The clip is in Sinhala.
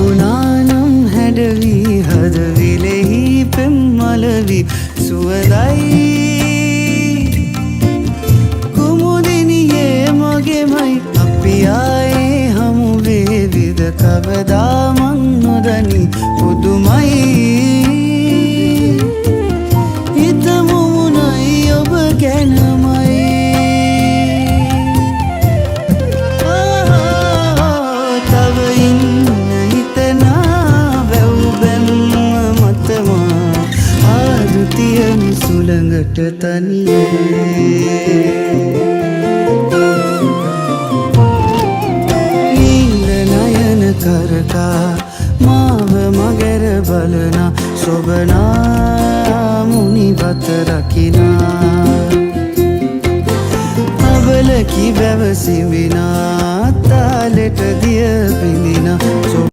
පුනානම් හැඩවි හදවිලෙහි පෙම්මලවි සුවඳයි කුමුදිනියේ මගෙමයි අපි ආයේ හමුවේ විද කවදා මං නොදනි පුදුමයි හිතමුමුණයි ඔබ ගැනමයි තව ඉන්න හිතනා වැව් බැම්ම මතමා ආදුතියම සුළඟට තනියේ කරකා මාව මගැර බලනා සොබනා මුනිවත රකිනා අබලකි බැවසිවිනා තාලෙට දිය පිඳිනා